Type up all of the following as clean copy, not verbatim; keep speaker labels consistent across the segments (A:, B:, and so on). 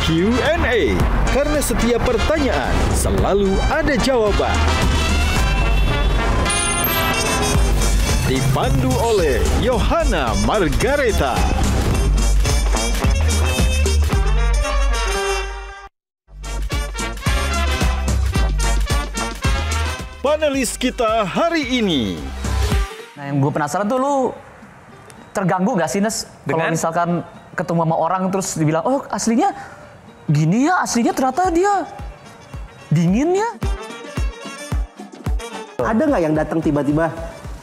A: Q&A, karena setiap pertanyaan selalu ada jawaban. Dipandu oleh Yohana Margareta. Panelis kita hari ini.
B: Nah, yang gue penasaran tuh, lu terganggu gak sih, Nes? Kalau misalkan ketemu sama orang terus dibilang, oh aslinya gini ya, aslinya ternyata dia dingin ya.
C: Ada nggak yang datang tiba-tiba,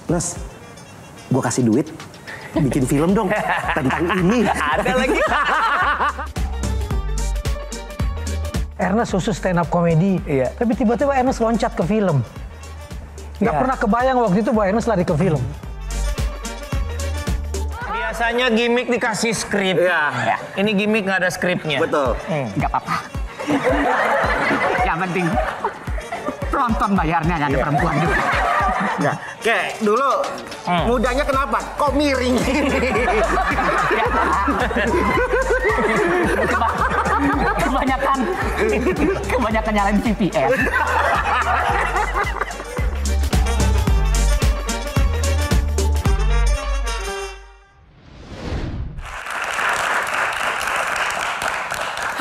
C: Nes, gue kasih duit, bikin film dong tentang ini.
B: Ada lagi.
D: Ernest khusus stand up komedi, tapi tiba-tiba Ernest loncat ke film. Nggak pernah kebayang waktu itu bahwa Ernest lari ke film.
E: Biasanya gimmick dikasih skrip. Ya. Ini gimmick nggak ada skripnya.
C: Betul.
B: Nggak apa-apa. Yang penting penonton bayarnya nggak ada perempuan juga.
C: Nggak. Kayak dulu mudanya kenapa? Kok miring?
B: Kebanyakan nyalain VPN.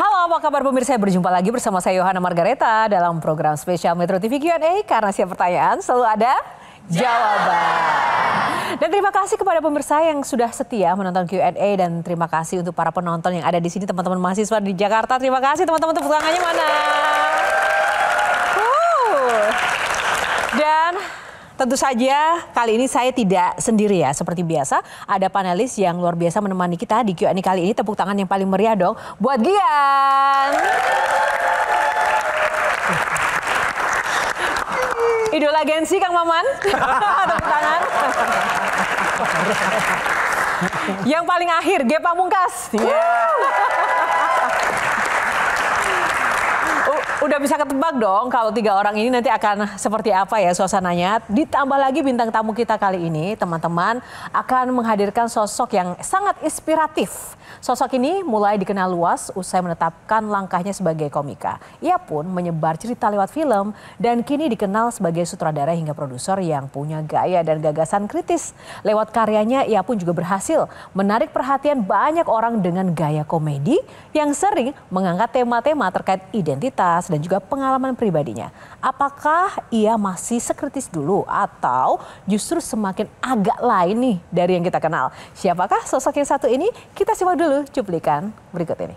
F: Halo, apa kabar pemirsa? Berjumpa lagi bersama saya Yohana Margareta dalam program spesial Metro TV Q&A, karena setiap pertanyaan selalu ada jawaban. Dan terima kasih kepada pemirsa yang sudah setia menonton Q&A, dan terima kasih untuk para penonton yang ada di sini, teman-teman mahasiswa di Jakarta. Terima kasih teman-teman, tepuk tangannya mana? Dan tentu saja kali ini saya tidak sendiri ya, seperti biasa ada panelis yang luar biasa menemani kita di Q&A kali ini. Tepuk tangan yang paling meriah dong buat Gian. Idola Gensi Kang Maman. Tepuk tangan. Yang paling akhir Ge Pamungkas. Udah bisa ketebak dong kalau tiga orang ini nanti akan seperti apa ya suasananya. Ditambah lagi bintang tamu kita kali ini, teman-teman, akan menghadirkan sosok yang sangat inspiratif. Sosok ini mulai dikenal luas usai menetapkan langkahnya sebagai komika. Ia pun menyebar cerita lewat film dan kini dikenal sebagai sutradara hingga produser yang punya gaya dan gagasan kritis. Lewat karyanya ia pun juga berhasil menarik perhatian banyak orang dengan gaya komedi yang sering mengangkat tema-tema terkait identitas dan juga pengalaman pribadinya. Apakah ia masih sekritis dulu atau justru semakin agak lain nih dari yang kita kenal? Siapakah sosok yang satu ini? Kita simak dulu cuplikan berikut ini.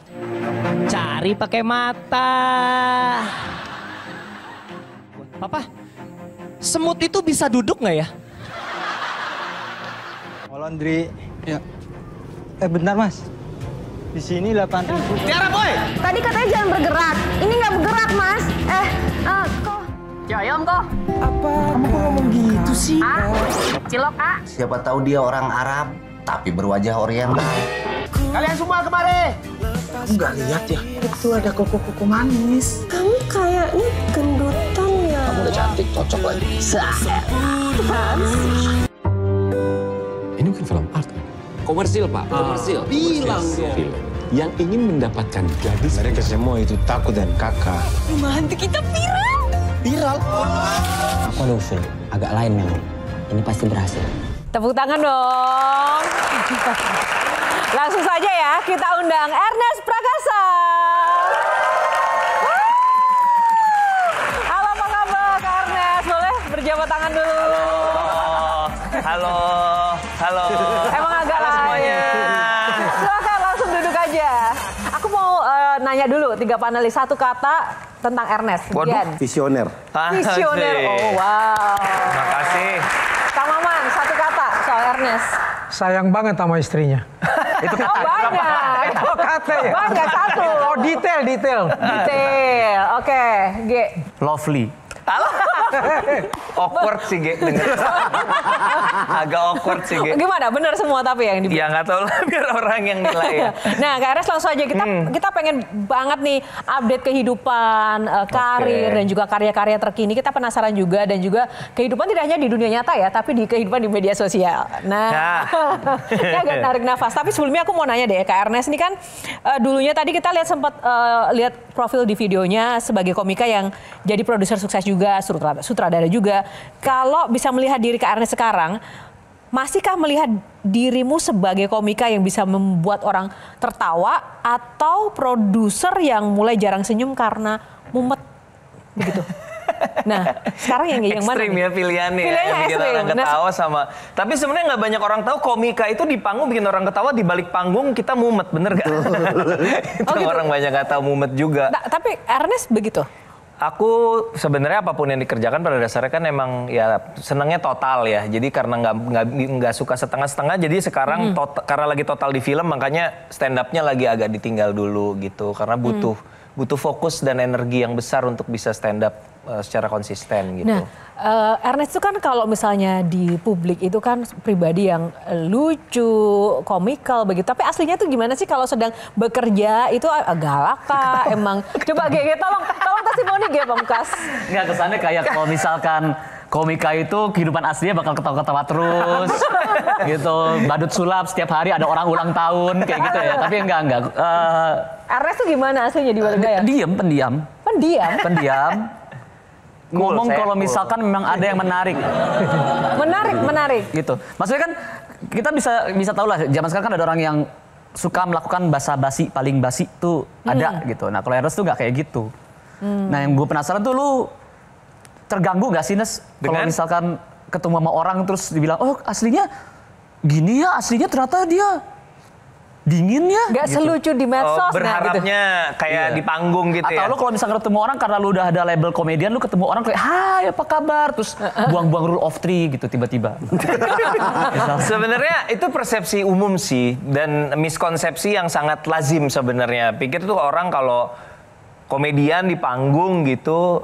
G: Cari pakai mata. Papa, semut itu bisa duduk nggak ya?
H: Laundry. Ya. Bentar Mas. Di sini 8.000.
G: Tiara boy.
I: Tadi katanya jangan bergerak. Ini nggak bergerak, Mas. Kok?
B: Joyong kok.
H: Apa kamu ngomong gitu sih?
B: Cilok, A.
J: Siapa tahu dia orang Arab, tapi berwajah Oriental.
C: Kalian semua kemari.
H: Enggak lihat ya? Itu ada koko-koko manis.
I: Kamu kayaknya gendutan ya.
J: Kamu udah cantik, cocok lagi.
K: Ini bukan film art kan? Komersil Pak, komersil.
J: Bilang
K: film yang ingin mendapatkan gadis.
H: Mereka semua itu takut dan kakak.
I: Rumah hantu kita viral.
J: viral.
L: Aku ada usul, agak lain memang. Ini pasti berhasil.
F: Tepuk tangan dong. Langsung saja ya, kita undang Ernest Prakasa. Halo, apa kabar Kak Ernest? Boleh berjabat tangan dulu?
E: Halo.
F: Emang agak lain. Silakan langsung duduk aja. Aku mau nanya dulu 3 panelis, 1 kata tentang Ernest.
C: Waduh, visioner.
F: Visioner, oh wow.
E: Makasih.
F: Kang Maman, 1 kata soal Ernest.
D: Sayang banget sama istrinya.
F: Itu kata. Oh, banyak.
D: Itu kata ya?
F: Banyak, 1.
D: Oh, detail.
F: Detail. Oke, G.
B: Lovely.
E: Awkward sih, Ge. Agak awkward sih, Ge.
F: Gimana? Benar semua tapi yang
E: Ya nggak tahu lah, biar orang yang nilai ya.
F: Nah, Kak Ernest langsung aja kita pengen banget nih update kehidupan, karir dan juga karya-karya terkini. Kita penasaran juga dan juga kehidupan tidak hanya di dunia nyata ya, tapi di kehidupan di media sosial. Nah, ini agak narik nafas. Tapi sebelumnya aku mau nanya deh, Kak Ernest ini kan dulunya tadi kita sempat lihat profil di videonya sebagai komika yang jadi produser sukses juga, sutradara juga. Kalau bisa melihat diri Kak Ernest sekarang, masihkah melihat dirimu sebagai komika yang bisa membuat orang tertawa atau produser yang mulai jarang senyum karena mumet begitu? Nah, sekarang yang mana?
E: Ekstrim ya pilihannya yang bikin orang ketawa sama. Tapi sebenarnya nggak banyak orang tahu komika itu di panggung bikin orang ketawa, di balik panggung kita mumet, bener gak? Itu gitu. Orang banyak nggak tahu mumet juga.
F: Nah, tapi Ernest begitu?
E: Aku sebenarnya apapun yang dikerjakan pada dasarnya kan emang ya senangnya total ya. Jadi karena nggak suka setengah-setengah, jadi sekarang karena lagi total di film makanya stand up-nya lagi agak ditinggal dulu gitu. Karena butuh fokus dan energi yang besar untuk bisa stand up secara konsisten gitu.
F: Nah, Ernest itu kan kalau misalnya di publik itu kan pribadi yang lucu, komikal begitu. Tapi aslinya tuh gimana sih kalau sedang bekerja itu galak kah emang? Coba Gege tolong testimoni Gege Pamungkas.
B: Nggak, kesannya kayak kalau misalkan komika itu kehidupan aslinya bakal ketawa-ketawa terus gitu. Badut sulap setiap hari ada orang ulang tahun kayak gitu ya. Tapi enggak.
F: Ernest tuh gimana aslinya di balik layar?
B: Pendiam. Ngomong kalau misalkan memang ada yang menarik.
F: Menarik.
B: Gitu. Maksudnya kan kita bisa tahu lah zaman sekarang kan ada orang yang suka melakukan basa-basi, paling basi tuh ada gitu. Nah, kalau Ernest tuh nggak kayak gitu. Nah, yang gue penasaran tuh lu terganggu nggak sih, Nes? Kalau misalkan ketemu sama orang terus dibilang, "Oh, aslinya gini ya, aslinya ternyata dia dingin ya."
F: Gak gitu. Selucu di medsos.
E: Berharapnya gitu. Kayak di panggung gitu.
B: Atau lu kalau misalkan ketemu orang karena lu udah ada label komedian, lu ketemu orang kayak, "Hai, apa kabar?" Terus buang-buang rule of three gitu tiba-tiba.
E: Sebenarnya itu persepsi umum sih dan miskonsepsi yang sangat lazim sebenarnya. Pikir tuh orang kalau komedian di panggung gitu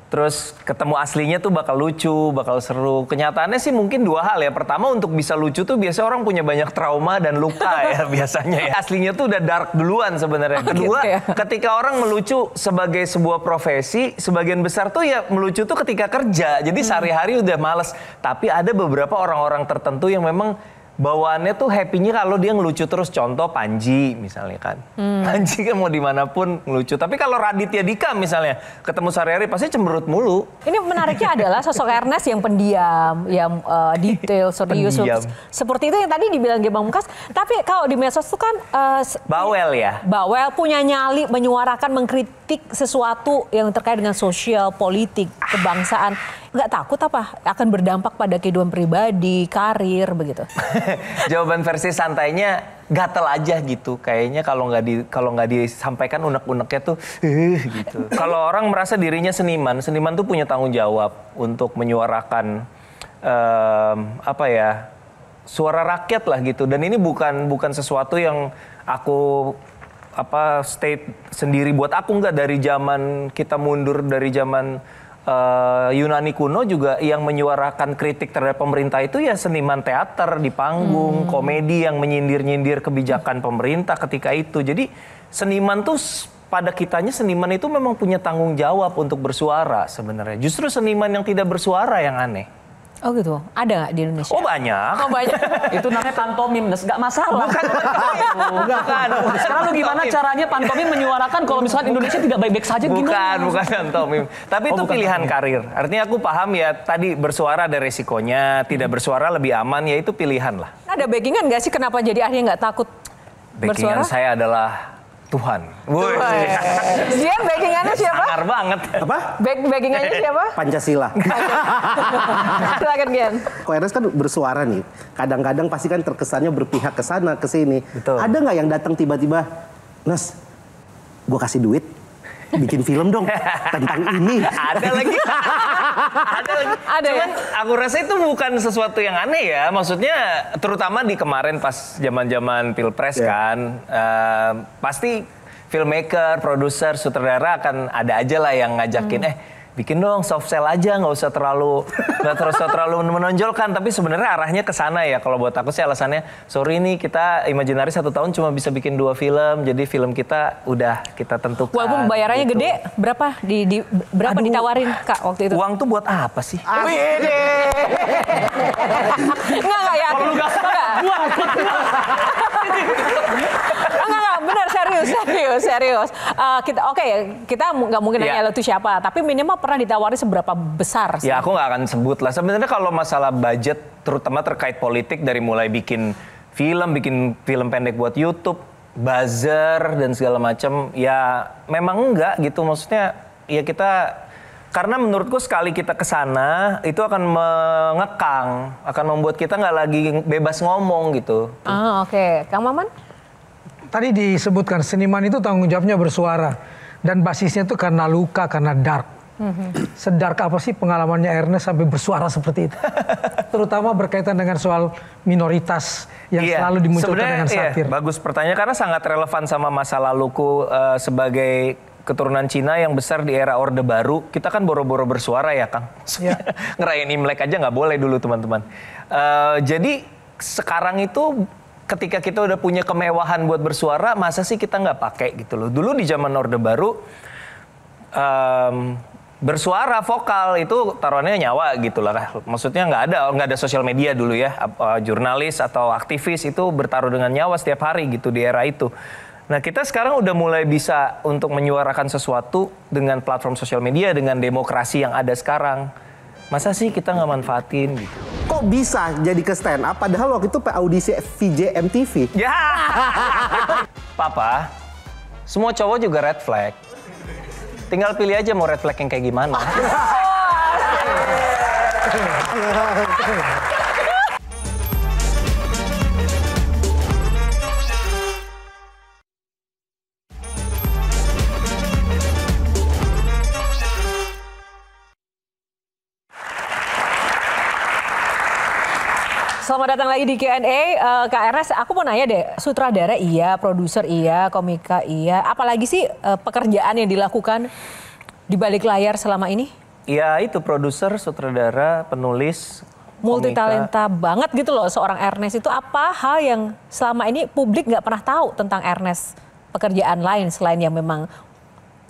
E: terus ketemu aslinya tuh bakal lucu, bakal seru. Kenyataannya sih mungkin dua hal ya. Pertama, untuk bisa lucu tuh biasanya orang punya banyak trauma dan luka ya biasanya ya. Aslinya tuh udah dark duluan sebenarnya. Kedua, ketika orang melucu sebagai sebuah profesi, sebagian besar tuh ya melucu tuh ketika kerja. Jadi sehari-hari udah males. Tapi ada beberapa orang-orang tertentu yang memang bawaannya tuh happy-nya kalau dia ngelucu terus. Contoh Panji misalnya kan. Panji kan mau dimanapun ngelucu. Tapi kalau Raditya Dika misalnya ketemu sehari-hari pasti cemberut mulu.
F: Ini menariknya adalah sosok Ernest yang pendiam, yang detail, serius. Seperti itu yang tadi dibilang Ge Pamungkas. Tapi kalau di medsos tuh kan
E: bawel ya.
F: Bawel, punya nyali, menyuarakan, mengkritik sesuatu yang terkait dengan sosial, politik, kebangsaan. Nggak takut apa akan berdampak pada kehidupan pribadi, karir begitu?
E: Jawaban versi santainya gatel aja gitu. Kayaknya kalau nggak disampaikan unek-uneknya tuh gitu. Kalau orang merasa dirinya seniman tuh punya tanggung jawab untuk menyuarakan suara rakyat lah gitu. Dan ini bukan sesuatu yang aku state sendiri buat aku, nggak. Dari zaman kita mundur, dari zaman Yunani kuno juga yang menyuarakan kritik terhadap pemerintah itu ya seniman teater di panggung, komedi yang menyindir-nyindir kebijakan pemerintah ketika itu. Jadi seniman tuh pada kitanya seniman itu memang punya tanggung jawab untuk bersuara sebenarnya. Justru seniman yang tidak bersuara yang aneh.
F: Oh gitu, ada nggak di Indonesia?
E: Oh banyak.
B: Itu namanya pantomim, nggak masalah. Bukan. Sekarang lu gimana caranya pantomim menyuarakan kalau misalkan Indonesia tidak baik-baik saja gimana?
E: Bukan pantomim. Tapi itu pilihan karir. Artinya aku paham ya, tadi bersuara ada resikonya, tidak bersuara lebih aman, ya itu pilihan lah.
F: Ada backingan nggak sih kenapa jadi akhirnya nggak takut bersuara?
E: Backingan saya adalah Tuhan.
F: Gian, backingannya siapa?
E: Sangar banget.
C: Apa?
F: Backingannya siapa?
C: Pancasila.
F: Silakan Gian.
C: Kok Ernest kan bersuara nih. Kadang-kadang pasti kan terkesannya berpihak ke sana, ke sini.
E: Betul.
C: Ada nggak yang datang tiba-tiba, "Nes, gue kasih duit, bikin film dong tentang ini."
E: Ada lagi. Cuman aku rasa itu bukan sesuatu yang aneh ya. Maksudnya terutama di kemarin pas zaman-zaman Pilpres kan. Pasti filmmaker, produser, sutradara akan ada aja lah yang ngajakin, bikin dong soft sell aja, nggak usah terlalu menonjolkan. Tapi sebenarnya arahnya ke sana ya. Kalau buat aku sih alasannya, sorry nih kita Imajinari 1 tahun cuma bisa bikin 2 film, jadi film kita udah kita tentukan.
F: Walaupun bayarannya
E: gitu.
F: gede, berapa ditawarin Kak waktu itu?
E: Uang tuh buat apa sih?
F: Enggak yakin. Enggak, benar serius. Kita nggak mungkin nanya lo itu siapa, tapi minimal pernah ditawari seberapa besar sih?
E: Ya aku nggak akan sebut lah. Sebenarnya kalau masalah budget, terutama terkait politik, dari mulai bikin film pendek buat YouTube, buzzer dan segala macam, ya memang enggak gitu. Maksudnya ya kita, karena menurutku sekali kita kesana itu akan mengekang, akan membuat kita nggak lagi bebas ngomong gitu.
F: Oke. Kang Maman?
D: Tadi disebutkan seniman itu tanggung jawabnya bersuara dan basisnya itu karena luka, karena dark. Sedark apa sih pengalamannya Ernest sampai bersuara seperti itu? Terutama berkaitan dengan soal minoritas yang selalu dimunculkan dengan satir.
E: Bagus pertanyaan karena sangat relevan sama masa laluku sebagai keturunan Cina yang besar di era Orde Baru. Kita kan boro-boro bersuara ya Kang. Ngerayain Imlek aja nggak boleh dulu teman-teman. Jadi sekarang itu ketika kita udah punya kemewahan buat bersuara, masa sih kita nggak pakai gitu loh. Dulu di zaman Orde Baru, bersuara vokal itu taruhannya nyawa gitu lah. Maksudnya nggak ada sosial media dulu ya. Jurnalis atau aktivis itu bertaruh dengan nyawa setiap hari gitu di era itu. Nah kita sekarang udah mulai bisa untuk menyuarakan sesuatu dengan platform sosial media, dengan demokrasi yang ada sekarang. Masa sih kita nggak manfaatin gitu?
C: Kok bisa jadi ke stand up padahal waktu itu audisi VJ MTV?
E: Ya, Papa, semua cowok juga red flag. Tinggal pilih aja mau red flag yang kayak gimana.
F: Selamat datang lagi di Q&A. Kak Ernest, aku mau nanya deh, sutradara iya, produser iya, komika iya. Apalagi sih pekerjaan yang dilakukan di balik layar selama ini?
E: Iya itu produser, sutradara, penulis,
F: multitalenta banget gitu loh seorang Ernest itu. Apa hal yang selama ini publik nggak pernah tahu tentang Ernest? Pekerjaan lain selain yang memang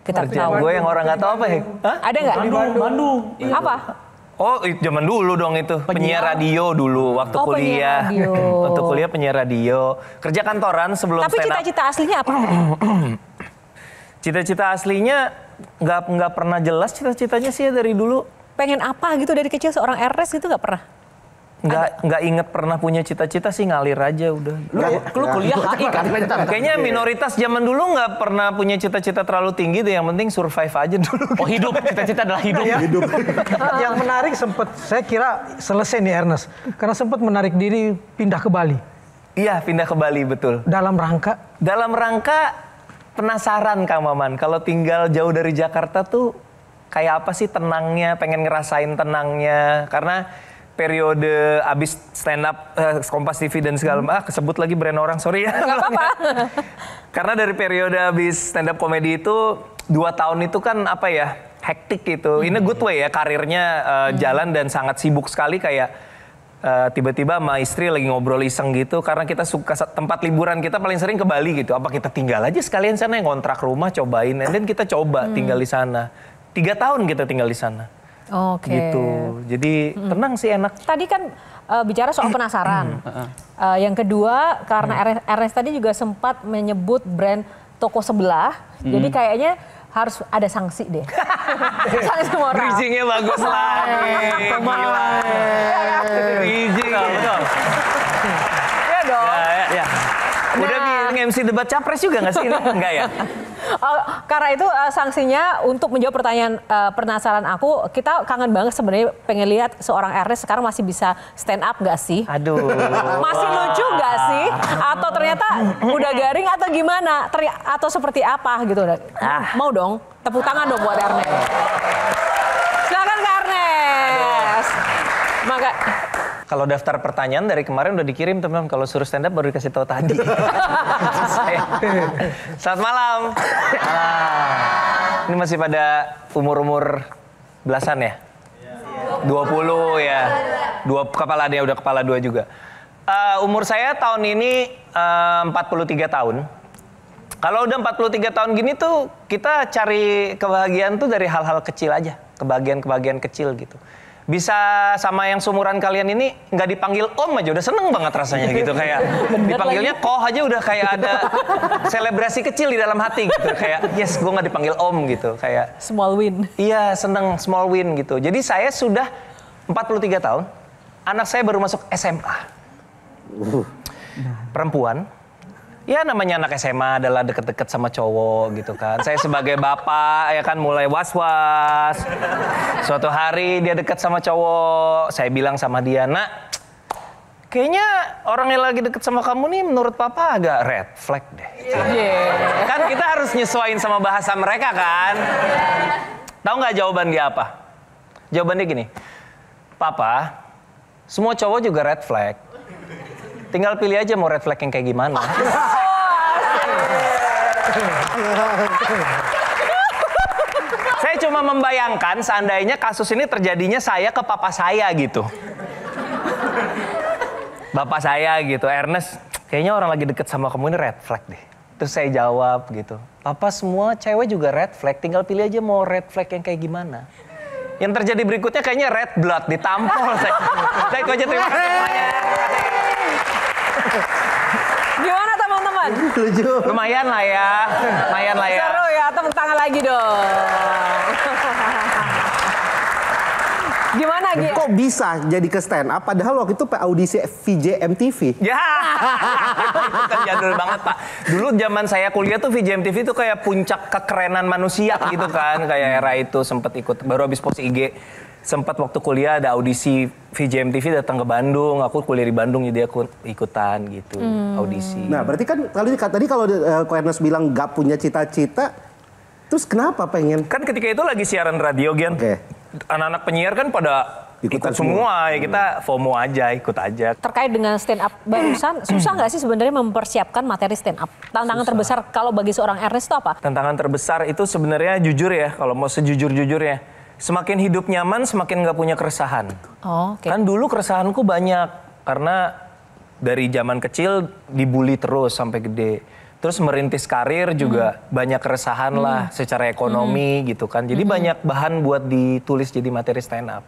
F: kita tahu.
E: Gue yang orang nggak tahu apa ya? Hah?
F: Ada nggak?
B: Bandung.
F: Apa?
E: Oh, zaman dulu dong itu. Penyiar radio dulu waktu kuliah. Waktu kuliah penyiar radio. Kerja kantoran sebelum
F: Tapi
E: stand up.
F: cita-cita aslinya apa?
E: Cita-cita aslinya nggak pernah jelas cita-citanya sih ya dari dulu.
F: Pengen apa gitu dari kecil seorang Ernest gitu nggak pernah?
E: Nggak inget pernah punya cita-cita sih, ngalir aja udah.
B: Lu kuliah HI kan?
E: Kayaknya minoritas zaman dulu nggak pernah punya cita-cita terlalu tinggi tuh, yang penting survive aja dulu.
B: Oh hidup, cita-cita adalah hidup.
D: Yang menarik sempat, saya kira selesai nih Ernest, karena sempat menarik diri pindah ke Bali.
E: Iya pindah ke Bali betul.
D: Dalam rangka?
E: Dalam rangka penasaran Kang Maman, kalau tinggal jauh dari Jakarta tuh kayak apa sih tenangnya, pengen ngerasain tenangnya. Karena periode abis stand up Kompas TV dan segala macam, kesebut lagi brand orang, sorry ya.
F: Nggak apa-apa.
E: Karena dari periode abis stand up komedi itu 2 tahun itu kan apa ya, hektik gitu. Ini good way ya, karirnya jalan dan sangat sibuk sekali, kayak tiba-tiba sama istri lagi ngobrol iseng gitu, karena kita suka tempat liburan kita paling sering ke Bali gitu. Apa kita tinggal aja sekalian sana, yang ngontrak rumah cobain, dan kita coba tinggal di sana. 3 tahun kita tinggal di sana.
F: Oke.
E: Gitu. Jadi tenang sih, enak.
F: Tadi kan bicara soal penasaran. Yang kedua karena Ernest tadi juga sempat menyebut brand toko sebelah. Jadi kayaknya harus ada sanksi deh. Sanksi moral.
E: Bridging-nya bagus lagi. Bridging. Betul.
F: Iya dong.
E: Ya. Udah nge-MC debat capres juga nggak sih ini? Enggak ya?
F: Karena itu sanksinya untuk menjawab pertanyaan penasaran aku, kita kangen banget sebenarnya pengen lihat seorang Ernest sekarang masih bisa stand up nggak sih?
E: Aduh.
F: Masih lucu nggak sih? Atau ternyata udah garing atau gimana? Atau seperti apa gitu? Mau dong, tepuk tangan dong buat Ernest. Silakan Kak Ernest. Maka
E: kalau daftar pertanyaan dari kemarin udah dikirim teman-teman, kalau suruh stand up baru dikasih tahu tadi. Selamat malam. Ini masih pada umur-umur belasan ya? 20 ya. Kepala dia udah kepala 2 juga. Umur saya tahun ini 43 tahun. Kalau udah 43 tahun gini tuh kita cari kebahagiaan tuh dari hal-hal kecil aja. Kebahagiaan-kebahagiaan kecil gitu. Bisa sama yang seumuran kalian ini nggak dipanggil om aja udah seneng banget rasanya gitu. Kayak dipanggilnya koh aja udah kayak ada selebrasi kecil di dalam hati gitu. Kayak yes gue nggak dipanggil om gitu. Kayak
F: small win.
E: Iya seneng small win gitu. Jadi saya sudah 43 tahun. Anak saya baru masuk SMA. Perempuan. Ya namanya anak SMA adalah deket-deket sama cowok gitu kan. Saya sebagai bapak ya kan mulai was-was. Suatu hari dia deket sama cowok. Saya bilang sama dia, nak kayaknya orang yang lagi deket sama kamu nih menurut papa agak red flag deh. Kan kita harus nyesuaiin sama bahasa mereka kan. Tahu nggak jawaban dia apa? Jawabannya gini, papa semua cowok juga red flag. Tinggal pilih aja mau red flag yang kayak gimana. Saya cuma membayangkan seandainya kasus ini terjadinya saya ke papa saya gitu. Bapak saya gitu, Ernest, kayaknya orang lagi deket sama kamu ini red flag deh. Terus saya jawab gitu, papa semua cewek juga red flag, tinggal pilih aja mau red flag yang kayak gimana. Yang terjadi berikutnya kayaknya red blood, ditampol. Saya itu aja, terima kasih semuanya.
F: Gimana teman-teman?
E: Lumayan lah ya.
F: Seru ya, tepuk tangan lagi dong. Gimana Gi?
C: Kok bisa jadi ke stand up padahal waktu itu audisi VJ MTV?
E: Ya, itu kan jadul banget Pak. Dulu zaman saya kuliah tuh VJ MTV itu kayak puncak kekerenan manusia gitu kan. Kayak era itu sempet ikut, baru habis post IG. Sempat waktu kuliah ada audisi VJ MTV datang ke Bandung. Aku kuliah di Bandung jadi aku ikutan gitu audisi.
C: Nah berarti kan tadi kalau Ernest bilang gak punya cita-cita, terus kenapa pengen?
E: Kan ketika itu lagi siaran radio Gian. Anak-anak penyiar kan pada ikut semua ya, kita FOMO aja, ikut aja.
F: Terkait dengan stand up barusan, susah nggak sih sebenarnya mempersiapkan materi stand up? Tantangan terbesar kalau bagi seorang Ernest itu apa?
E: Tantangan terbesar itu sebenarnya jujur ya, kalau mau sejujur-jujurnya, semakin hidup nyaman semakin nggak punya keresahan. Kan dulu keresahanku banyak karena dari zaman kecil dibully terus sampai gede. Terus merintis karir juga banyak keresahan lah secara ekonomi gitu kan. Jadi banyak bahan buat ditulis jadi materi stand up.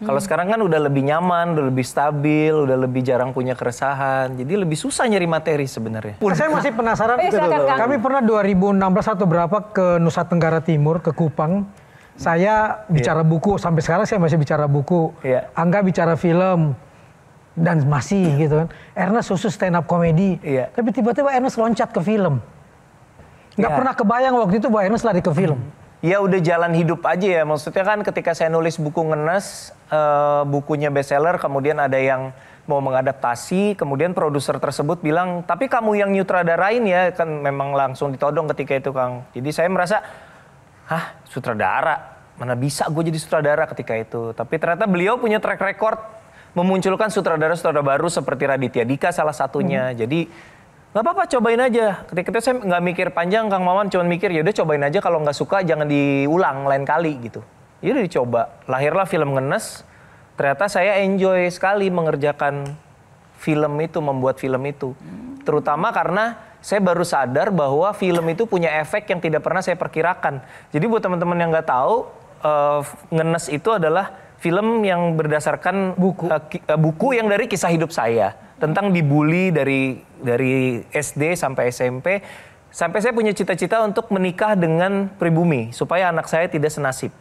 E: Kalau sekarang kan udah lebih nyaman, udah lebih stabil, udah lebih jarang punya keresahan. Jadi lebih susah nyari materi sebenarnya.
D: Saya masih penasaran. Kami pernah 2016 atau berapa ke Nusa Tenggara Timur, ke Kupang. Saya bicara buku, sampai sekarang saya masih bicara buku. Angga bicara film. Dan masih gitu kan. Ernest khusus stand up komedi. Tapi tiba-tiba Ernest loncat ke film. Nggak pernah kebayang waktu itu bahwa Ernest lari ke film.
E: Ya udah jalan hidup aja ya. Maksudnya kan ketika saya nulis buku Ngenes, bukunya bestseller, kemudian ada yang mau mengadaptasi, kemudian produser tersebut bilang, tapi kamu yang nyutradarain ya, kan memang langsung ditodong ketika itu Kang. Jadi saya merasa, hah sutradara? Mana bisa gue jadi sutradara ketika itu. Tapi ternyata beliau punya track record memunculkan sutradara-sutradara baru seperti Raditya Dika salah satunya. Jadi nggak apa-apa cobain aja. Ketika itu saya nggak mikir panjang, Kang Maman cuma mikir ya udah cobain aja, kalau nggak suka jangan diulang lain kali gitu. Ya udah dicoba. Lahirlah film Ngenes. Ternyata saya enjoy sekali mengerjakan film itu, membuat film itu. Terutama karena saya baru sadar bahwa film itu punya efek yang tidak pernah saya perkirakan. Jadi buat teman-teman yang nggak tahu, Ngenes itu adalah film yang berdasarkan buku yang dari kisah hidup saya. Tentang dibully dari SD sampai SMP. Sampai saya punya cita-cita untuk menikah dengan pribumi. Supaya anak saya tidak senasib.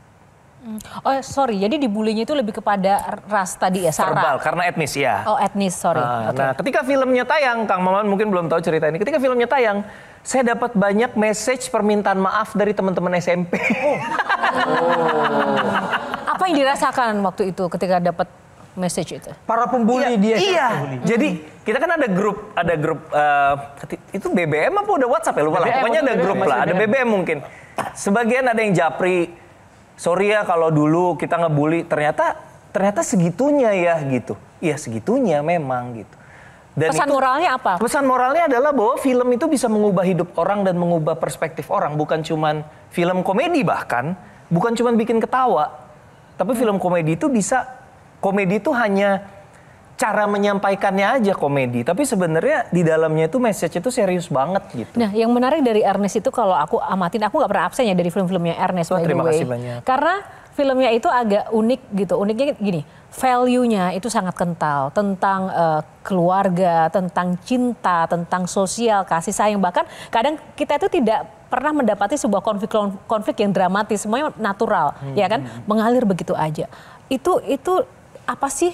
F: Oh sorry, jadi dibulinya itu lebih kepada ras tadi ya, Sarah?
E: Verbal, karena etnis ya.
F: Oh etnis, sorry.
E: Nah ketika filmnya tayang, Kang Maman mungkin belum tahu cerita ini. Ketika filmnya tayang, saya dapat banyak message permintaan maaf dari teman-teman SMP.
F: Apa yang dirasakan waktu itu ketika dapat message itu?
D: Para pembuli dia.
E: Iya. Jadi kita kan ada grup itu BBM apa udah WhatsApp ya lupa lah. Pokoknya ada grup lah, ada BBM mungkin. Sebagian ada yang japri, sorry ya kalau dulu kita ngebully, ternyata segitunya ya gitu. Iya segitunya memang gitu. Dan
F: pesan moralnya apa?
E: Pesan moralnya adalah bahwa film itu bisa mengubah hidup orang dan mengubah perspektif orang. Bukan cuman film komedi bahkan, bukan cuman bikin ketawa. Tapi film komedi itu komedi itu hanya cara menyampaikannya aja komedi. Tapi sebenarnya di dalamnya itu message itu serius banget gitu.
F: Nah, yang menarik dari Ernest itu kalau aku amatin, aku nggak pernah absen ya dari film-filmnya Ernest.
E: Terima kasih banyak.
F: Karena filmnya itu agak unik gitu. Uniknya gini, value-nya itu sangat kental tentang keluarga, tentang cinta, tentang sosial, kasih sayang. Bahkan kadang kita itu tidak pernah mendapati sebuah konflik yang dramatis, semuanya natural, ya kan, mengalir begitu aja. Itu apa sih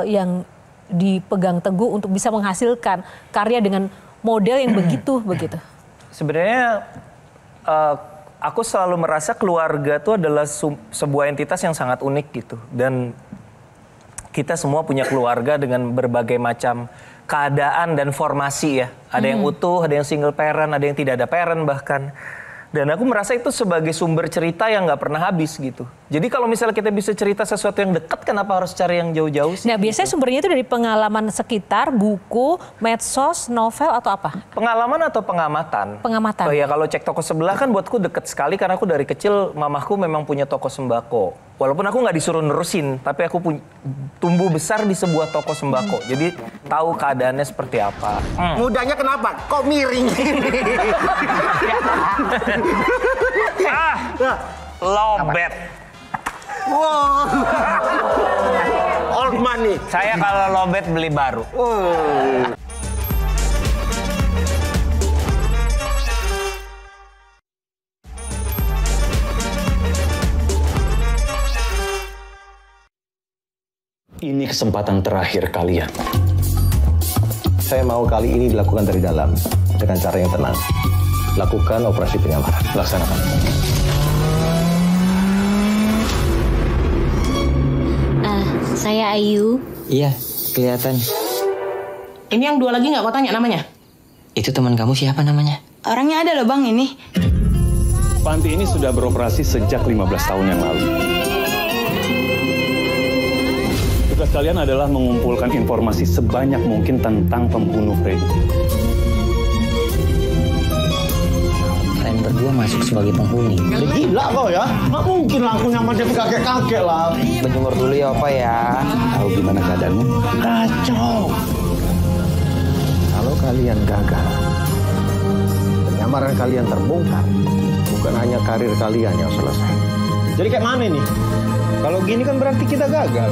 F: yang dipegang teguh untuk bisa menghasilkan karya dengan model yang begitu?
E: Sebenarnya aku selalu merasa keluarga itu adalah sebuah entitas yang sangat unik gitu. Dan kita semua punya keluarga dengan berbagai macam keadaan dan formasi ya. Ada yang utuh, ada yang single parent, ada yang tidak ada parent bahkan. Dan aku merasa itu sebagai sumber cerita yang nggak pernah habis gitu. Jadi kalau misalnya kita bisa cerita sesuatu yang dekat, kenapa harus cari yang jauh-jauh sih?
F: Nah biasanya sumbernya itu dari pengalaman sekitar, buku, medsos, novel atau apa?
E: Pengalaman atau pengamatan?
F: Pengamatan.
E: Oh ya kalau cek toko sebelah kan buatku deket sekali karena aku dari kecil mamahku memang punya toko sembako. Walaupun aku nggak disuruh nerusin, tapi aku tumbuh besar di sebuah toko sembako. Jadi tahu keadaannya seperti apa.
C: Mudanya kenapa? Kok miring gini?
E: Lobet.
C: Wow. Old money.
E: Saya kalau lobet beli baru.
M: Ini kesempatan terakhir kalian.
N: Saya mau kali ini dilakukan dari dalam dengan cara yang tenang. Lakukan operasi penyamaran.
M: Laksanakan.
O: Saya Ayu.
L: Iya, kelihatan.
H: Ini yang dua lagi nggak kau tanya namanya?
L: Itu teman kamu siapa namanya?
O: Orangnya ada loh bang ini.
M: Panti ini sudah beroperasi sejak 15 tahun yang lalu. Tugas kalian adalah mengumpulkan informasi sebanyak mungkin tentang pembunuh Freddy.
L: Kalian berdua masuk sebagai penghuni.
C: Gila kok ya, nggak mungkin lakunya sama dia kakek-kakek lah.
L: Berjemur dulu ya Opa ya.
M: Tahu gimana keadaannya?
C: Kacau.
N: Kalau kalian gagal, penyamaran kalian terbongkar. Bukan hanya karir kalian yang selesai.
C: Jadi kayak mana nih? Kalau gini kan berarti kita gagal.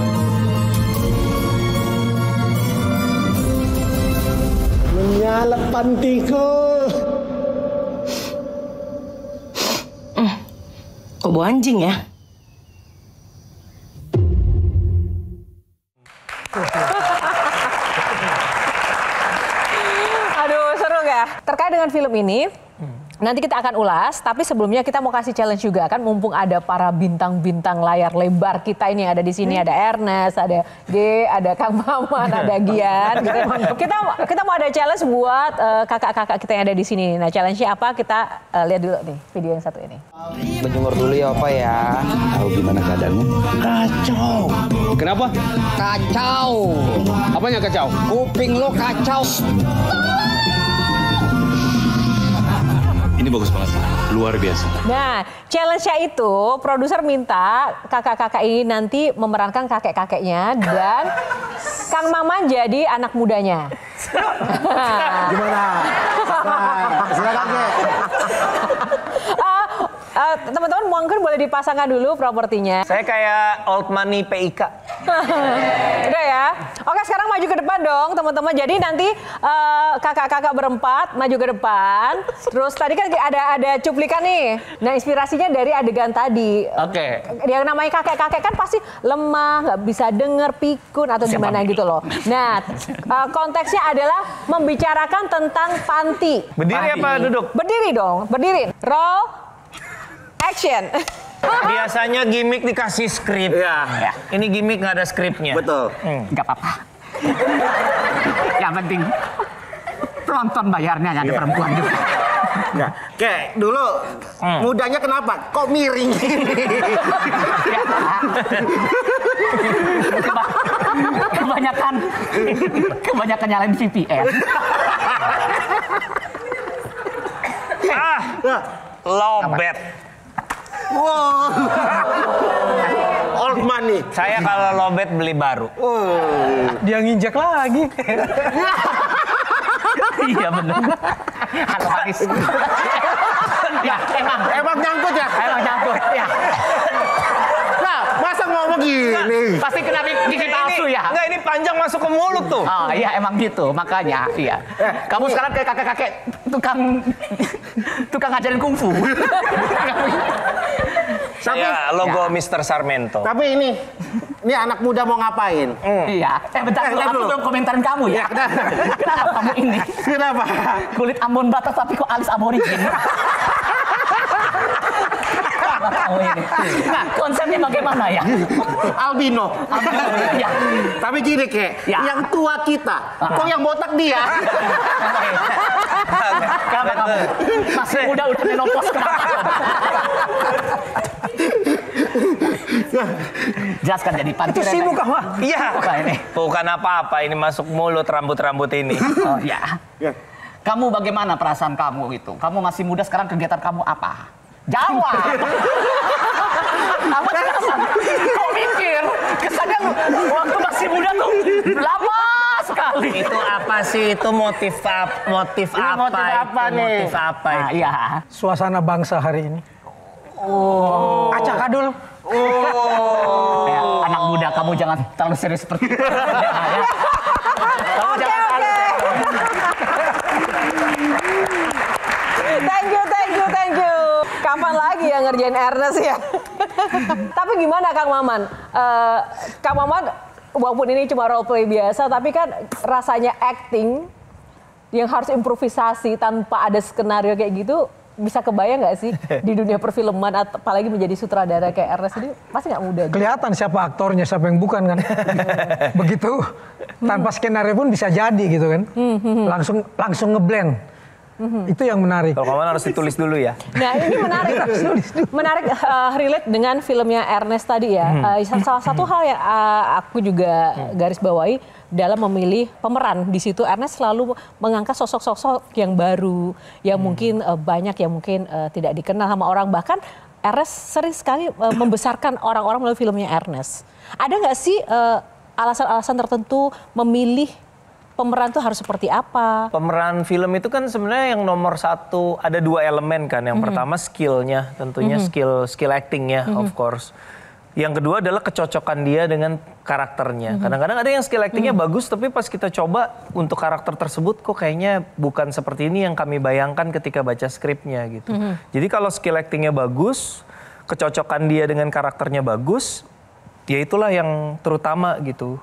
C: Menyala pantiku.
H: Kok bau anjing ya?
F: Aduh, seru gak? Terkait dengan film ini, nanti kita akan ulas, tapi sebelumnya kita mau kasih challenge juga kan, mumpung ada para bintang-bintang layar lebar kita ini yang ada di sini, ada Ernest, ada G, ada Kang Maman, ada Gian. Gitu. Kita mau ada challenge buat kakak-kakak kita yang ada di sini. Nah, challenge-nya apa? Kita lihat dulu nih video yang satu ini.
L: Berjemur dulu ya Opa ya.
M: Tahu gimana keadaannya?
C: Kacau.
P: Kenapa?
L: Kacau.
P: Apanya kacau?
L: Kuping lo kacau.
M: Ini bagus banget, luar biasa.
F: Nah, challenge-nya itu produser minta kakak-kakak ini nanti memerankan kakek-kakeknya dan Kang Maman jadi anak mudanya.
C: Gimana? Silakan Ge.
F: Teman-teman mungkin boleh dipasangkan dulu propertinya.
E: Saya kayak old money PIK.
F: Udah ya. Oke, sekarang maju ke depan dong teman-teman. Jadi nanti kakak-kakak berempat maju ke depan. Terus tadi kan ada cuplikan nih. Nah, inspirasinya dari adegan tadi.
E: Oke.
F: Yang namanya kakek-kakek kan pasti lemah, nggak bisa denger, pikun atau gimana gitu loh. Nah, konteksnya adalah membicarakan tentang panti.
E: Berdiri apa duduk?
F: Berdiri dong, berdiri. Roll, action.
E: Biasanya gimmick dikasih skrip. Ya. Ini gimmick nggak ada skripnya.
C: Betul.
L: Nggak apa-apa. Yang penting penonton bayarnya ada perempuan juga.
C: Nggak. Kayak dulu mudanya kenapa? Kok miring gini?
L: Kebanyakan nyalain VPN.
E: Lobet.
C: Wow. Old money.
E: Saya kalau lobet beli baru.
D: Dia nginjak lagi.
L: Iya benar. Halo habis. Ya emang nyangkut ya. Emang nyangkut ya.
C: Nah, masa ngomong gini?
L: Pasti kena gigi palsu ya.
E: Enggak, ini panjang masuk ke mulut tuh.
L: Oh iya emang gitu, makanya iya. Kamu sekarang kayak kakek-kakek tukang ngajarin kungfu.
E: Saya logo Mr. Sarmento.
C: Tapi ini anak muda mau ngapain?
L: Iya. Bentar dulu, aku belum komentarin kamu ya. Kenapa kamu ini?
C: Kenapa?
L: Kulit Ambon Batak tapi kok alis aborigin? Kamu ini. Nah, konsepnya bagaimana ya?
C: Albino.
L: Ya.
C: Tapi gini kek, yang tua kita, kok yang botak dia?
L: Kenapa kamu? Masih muda udah menopause kenapa? Jelaskan jadi panti.
D: Sibuk kamu?
E: Iya. Bukan apa-apa, ini masuk mulut rambut-rambut ini.
L: Oh iya. Kamu bagaimana perasaan kamu itu? Kamu masih muda sekarang, kegiatan kamu apa? Jawab. Kamu kok mikir? Kesannya waktu masih muda tuh lama sekali.
E: Itu apa sih? Itu motif apa nih?
L: Iya.
D: Suasana bangsa hari ini. Acak adul.
L: Ya, anak muda, kamu jangan terlalu serius seperti itu. Kamu jangan terlalu
F: Thank you. Kapan lagi ya ngerjain Ernest ya? Tapi gimana Kang Maman? Kang Maman, walaupun ini cuma role play biasa, tapi kan rasanya acting yang harus improvisasi tanpa ada skenario kayak gitu, bisa kebayang nggak sih di dunia perfilman, apalagi menjadi sutradara kayak Ernest ini pasti nggak mudah.
D: Kelihatan siapa aktornya, siapa yang bukan kan. Begitu tanpa skenario pun bisa jadi gitu kan. Langsung ngeblend. Itu yang menarik.
E: Kalau kamu harus ditulis dulu ya.
F: Nah ini menarik relate dengan filmnya Ernest tadi ya. Salah satu hal yang aku juga garis bawahi dalam memilih pemeran di situ, Ernest selalu mengangkat sosok-sosok yang baru, yang mungkin banyak yang mungkin tidak dikenal sama orang. Bahkan Ernest sering sekali membesarkan orang-orang melalui filmnya Ernest. Ada nggak sih alasan-alasan tertentu memilih pemeran tuh harus seperti apa? Pemeran
E: film itu kan sebenarnya yang nomor satu, ada dua elemen kan. Yang pertama skillnya, tentunya skill actingnya, of course. Yang kedua adalah kecocokan dia dengan karakternya. Kadang-kadang ada yang skill actingnya bagus, tapi pas kita coba untuk karakter tersebut kok kayaknya bukan seperti ini yang kami bayangkan ketika baca skripnya gitu. Jadi kalau skill actingnya bagus, kecocokan dia dengan karakternya bagus, ya itulah yang terutama gitu.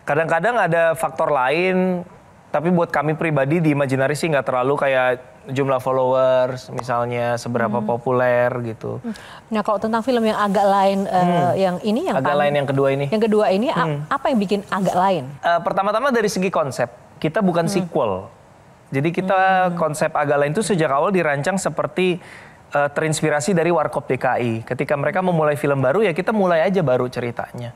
E: Kadang-kadang ada faktor lain, tapi buat kami pribadi di Imaginary sih nggak terlalu kayak jumlah followers, misalnya seberapa populer gitu.
F: Nah kalau tentang film yang agak lain, yang ini yang
E: agak lain yang kedua ini.
F: Yang kedua ini apa yang bikin agak lain?
E: Pertama-tama dari segi konsep, kita bukan sequel. Jadi kita konsep agak lain itu sejak awal dirancang seperti terinspirasi dari Warkop DKI. Ketika mereka memulai film baru ya kita mulai aja baru ceritanya.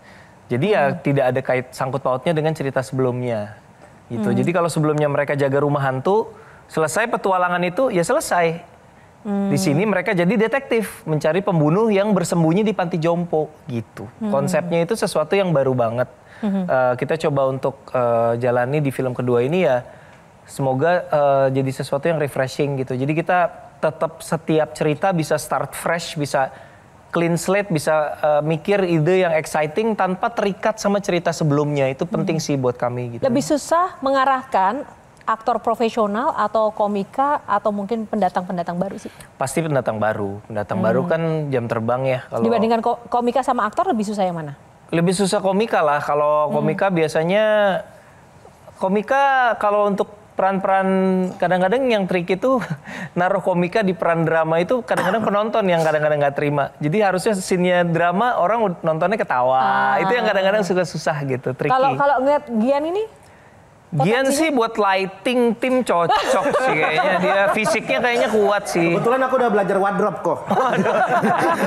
E: Jadi ya tidak ada kait sangkut pautnya dengan cerita sebelumnya gitu. Jadi kalau sebelumnya mereka jaga rumah hantu, selesai petualangan itu ya selesai. Di sini mereka jadi detektif mencari pembunuh yang bersembunyi di panti jompo gitu. Konsepnya itu sesuatu yang baru banget. Kita coba untuk jalani di film kedua ini ya semoga jadi sesuatu yang refreshing gitu. Jadi kita tetap setiap cerita bisa start fresh, bisa clean slate, bisa mikir ide yang exciting tanpa terikat sama cerita sebelumnya. Itu penting sih buat kami gitu.
F: Lebih susah mengarahkan aktor profesional atau komika atau mungkin pendatang-pendatang baru sih? Pasti
E: pendatang baru. Pendatang baru kan jam terbang ya. Kalau
F: dibandingkan komika sama aktor lebih susah yang mana?
E: Lebih susah komika lah. Kalau komika biasanya kalau untuk peran-peran kadang-kadang yang trik itu naruh komika di peran drama itu kadang-kadang penonton yang kadang-kadang nggak terima. Jadi harusnya scene-nya drama orang nontonnya ketawa. Itu yang kadang-kadang susah gitu, tricky.
F: Kalau ngeliat Gian ini?
E: Gian sih buat lighting tim cocok sih kayaknya. Dia fisiknya kayaknya kuat sih.
C: Kebetulan aku udah belajar wardrobe kok.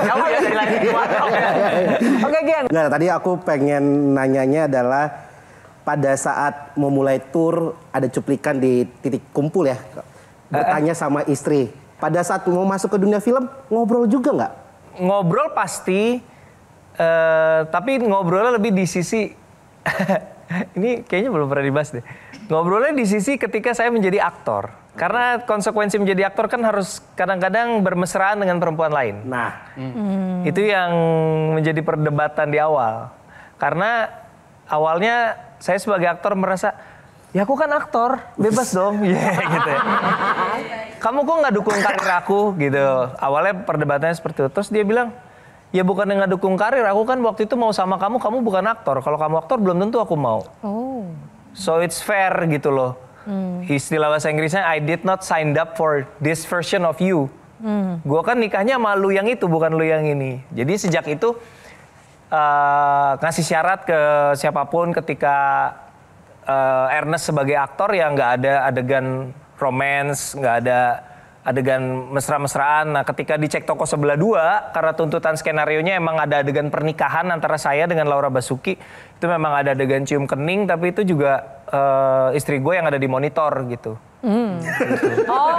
L: Kamu ya dari lighting wardrobe.
F: Oke Gian.
C: Nggak, tadi aku pengen nanyanya adalah pada saat mau mulai tour ada cuplikan di titik kumpul ya, bertanya sama istri. Pada saat mau masuk ke dunia film ngobrol juga nggak?
E: Ngobrol pasti, Tapi ngobrolnya lebih di sisi ini kayaknya belum pernah dibahas deh. Ngobrolnya di sisi ketika saya menjadi aktor. Karena konsekuensi menjadi aktor kan harus kadang-kadang bermesraan dengan perempuan lain.
C: Nah,
E: itu yang menjadi perdebatan di awal. Karena awalnya saya sebagai aktor merasa, ya aku kan aktor, bebas dong. Gitu ya. Kamu kok nggak dukung karir aku gitu. Awalnya perdebatannya seperti itu. Terus dia bilang, ya bukan yang nggak dukung karir, aku kan waktu itu mau sama kamu bukan aktor. Kalau kamu aktor belum tentu aku mau. So it's fair gitu loh. Istilah bahasa Inggrisnya, I did not sign up for this version of you. Gue kan nikahnya sama lu yang itu, bukan lu yang ini. Jadi sejak itu ngasih syarat ke siapapun ketika Ernest sebagai aktor ya nggak ada adegan romance, nggak ada adegan mesra-mesraan. Nah ketika dicek toko sebelah 2, karena tuntutan skenarionya emang ada adegan pernikahan antara saya dengan Laura Basuki. Itu memang ada adegan cium kening, tapi itu juga istri gue yang ada di monitor gitu. Gitu.
F: Oh,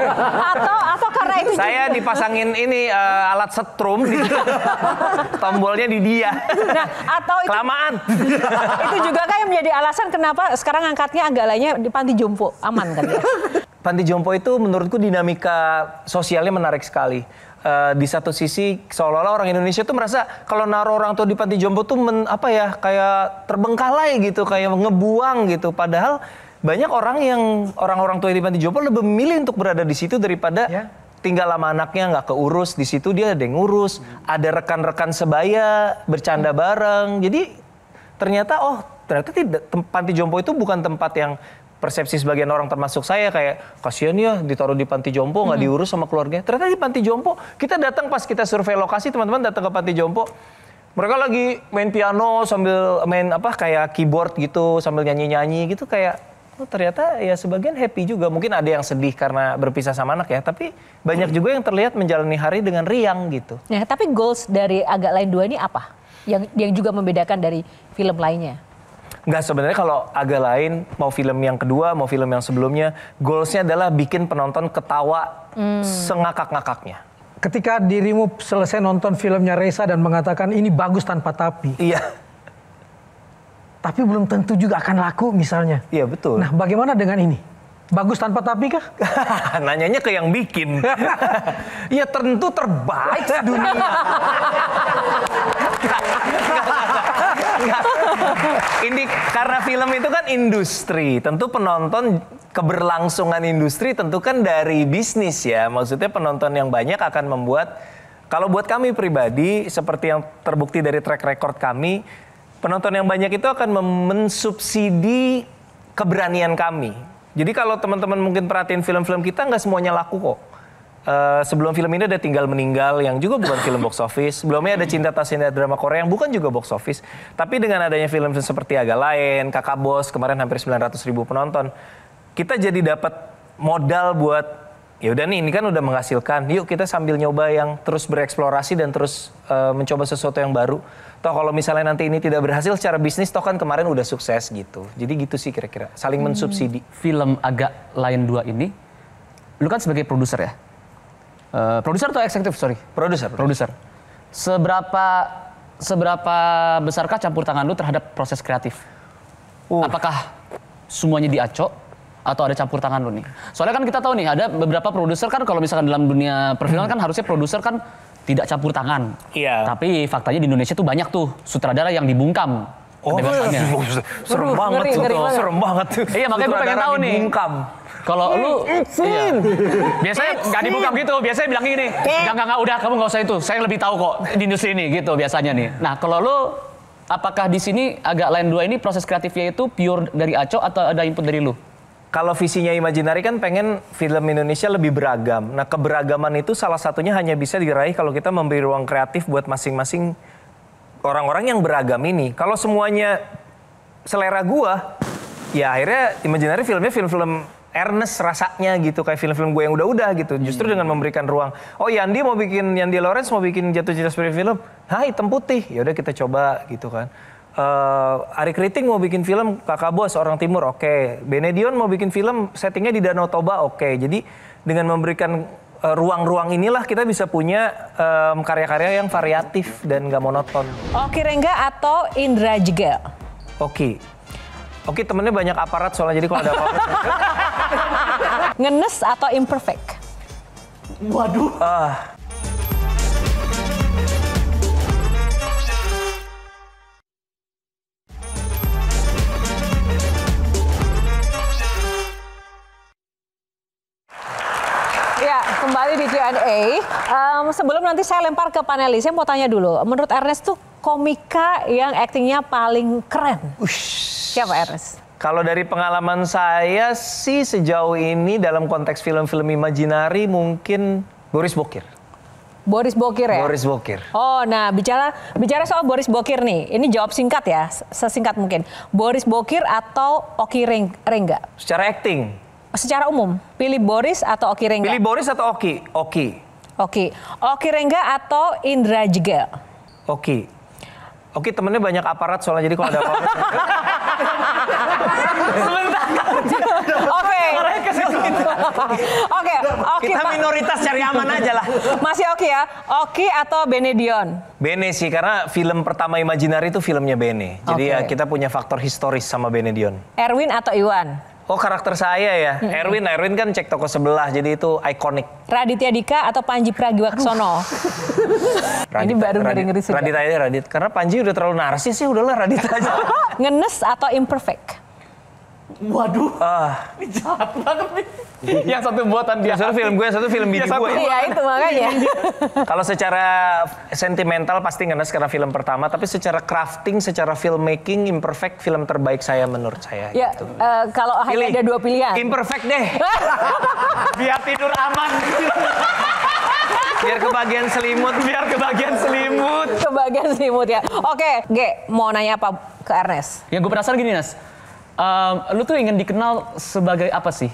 F: atau karena itu
E: saya dipasangin ini alat setrum gitu. Tombolnya di dia.
F: Nah, atau itu
E: kelamaan.
F: Itu juga kan yang menjadi alasan kenapa sekarang angkatnya agak lainnya di panti jompo. Aman kan ya?
E: Panti jompo itu menurutku dinamika sosialnya menarik sekali. Di satu sisi seolah-olah orang Indonesia tuh merasa kalau naruh orang tua di panti jompo tuh kayak terbengkalai gitu, kayak ngebuang gitu. Padahal banyak orang tua di panti jompo lebih memilih untuk berada di situ daripada tinggal sama anaknya nggak keurus. Di situ dia ada yang ngurus, ada rekan-rekan sebaya bercanda bareng. Jadi ternyata tidak, panti jompo itu bukan tempat yang persepsi sebagian orang termasuk saya kayak kasihan ya ditaruh di panti jompo nggak diurus sama keluarga. Ternyata di panti jompo kita datang pas kita survei lokasi, teman-teman datang ke panti jompo, mereka lagi main piano sambil main kayak keyboard gitu sambil nyanyi-nyanyi gitu, kayak ternyata ya sebagian happy juga. Mungkin ada yang sedih karena berpisah sama anak ya, tapi banyak juga yang terlihat menjalani hari dengan riang gitu.
F: Nah, tapi goals dari Agak Lain 2 ini apa? Yang juga membedakan dari film lainnya?
E: Nggak, sebenarnya kalau Agak Lain, mau film yang kedua, mau film yang sebelumnya, goalsnya adalah bikin penonton ketawa sengakak-ngakaknya.
D: Ketika dirimu selesai nonton filmnya Reza dan mengatakan ini bagus tanpa tapi.
E: Iya.
D: Tapi belum tentu juga akan laku misalnya.
E: Iya betul.
D: Nah bagaimana dengan ini? Bagus tanpa tapi kah?
E: Nanyanya ke yang bikin. Ya tentu terbaik sedunia. Ini karena film itu kan industri, tentu penonton, keberlangsungan industri tentu kan dari bisnis ya. Maksudnya penonton yang banyak akan membuat, kalau buat kami pribadi seperti yang terbukti dari track record kami, penonton yang banyak itu akan mensubsidi keberanian kami. Jadi kalau teman-teman mungkin perhatiin film-film kita nggak semuanya laku kok. Sebelum film ini ada Tinggal Meninggal yang juga bukan film box office. Sebelumnya ada Cinta Tak Sinda drama Korea yang bukan juga box office. Tapi dengan adanya film seperti Agak Lain, Kakak Bos kemarin hampir 900.000 penonton, kita jadi dapat modal buat ya udah nih ini kan udah menghasilkan. Yuk kita sambil nyoba yang terus bereksplorasi dan terus mencoba sesuatu yang baru. Toh kalau misalnya nanti ini tidak berhasil secara bisnis, toh kan kemarin udah sukses gitu. Jadi gitu sih kira-kira, saling mensubsidi.
B: Film Agak Lain 2 ini, lu kan sebagai produser ya? Produser atau eksekutif? Sorry. Produser. Seberapa besarkah campur tangan lu terhadap proses kreatif? Apakah semuanya diacok atau ada campur tangan lu nih? Soalnya kan kita tahu nih ada beberapa produser kan kalau misalkan dalam dunia perfilman kan harusnya produser kan tidak campur tangan.
E: Iya.
B: Tapi faktanya di Indonesia tuh banyak tuh sutradara yang dibungkam.
E: Serem banget tuh. Serem banget tuh.
B: Iya makanya gue pengen tahu nih.
E: Dibungkam.
B: Kalau lu, biasanya nggak dibungkam gitu, biasanya bilang gini, enggak, udah kamu nggak usah itu, saya lebih tahu kok di industri ini gitu biasanya nih. Nah kalau lu, apakah di sini Agak Lain 2 ini proses kreatifnya itu pure dari Aco atau ada input dari lu?
E: Kalau visinya Imaginary kan pengen film Indonesia lebih beragam. Nah keberagaman itu salah satunya hanya bisa diraih kalau kita memberi ruang kreatif buat masing-masing orang-orang yang beragam ini. Kalau semuanya selera gua, ya akhirnya Imaginary filmnya film-film Ernest rasanya gitu, kayak film-film gue yang udah-udah gitu. Justru dengan memberikan ruang. Oh Yandi Lawrence mau bikin Jatuh Cinta sebagai film, Hitam Putih. Ya udah kita coba gitu kan. Ari Kriting mau bikin film Kakak Bos Orang Timur, oke. Benedion mau bikin film settingnya di Danau Toba, oke. Jadi dengan memberikan ruang-ruang inilah kita bisa punya karya-karya yang variatif dan gak monoton.
F: Oki Rengga atau Indra Jegel?
E: Oki temennya banyak aparat soalnya, jadi kalau ada apa-apa.
F: Ngenes atau imperfect?
L: Waduh.
F: Ya, kembali di Q&A. Sebelum nanti saya lempar ke panelis, saya mau tanya dulu. Menurut Ernest tuh komika yang aktingnya paling keren? Siapa Ernest?
E: Kalau dari pengalaman saya sih sejauh ini dalam konteks film-film imajinari mungkin Boris Bokir.
F: Boris Bokir ya?
E: Boris Bokir.
F: Oh, nah bicara soal Boris Bokir nih, ini jawab singkat ya, sesingkat mungkin. Boris Bokir atau Oki Rengga?
E: Secara acting?
F: Secara umum, pilih Boris atau Oki Rengga?
E: Pilih Boris atau Oki? Oki
F: Rengga atau Indra Jegel?
E: Oki temennya banyak aparat soalnya, jadi kalau ada apa-apa.
F: Oke,
E: kita minoritas cari aman aja lah.
F: Masih Oki ya? Oki atau Benedion?
E: Bene sih, karena film pertama imajinari itu filmnya Bene. Jadi ya kita punya faktor historis sama Benedion.
F: Erwin atau Iwan?
E: Oh, karakter saya ya. Erwin kan cek toko sebelah, jadi itu ikonik.
F: Raditya Dika atau Panji Pragiwaksono? Ini baru ngeri sih.
E: Radit. Karena Panji udah terlalu narsis sih, udahlah Radit aja.
F: Ngenes atau imperfect?
L: Waduh. Ini jahat banget nih. Yang satu buatan dia.
E: Satu film gue, satu film bini gue.
F: Iya, itu makanya.
E: Kalau secara sentimental pasti Ngenes karena film pertama, tapi secara crafting, secara filmmaking, imperfect film terbaik saya menurut saya.
F: Ya,
E: gitu.
F: Kalau hanya ada dua pilihan.
E: Imperfect deh.
L: Biar tidur aman.
E: Biar kebagian selimut.
F: Kebagian selimut ya. Oke, G, mau nanya apa ke Ernest?
B: Yang gue penasaran gini, Nas. Lu tuh ingin dikenal sebagai apa sih?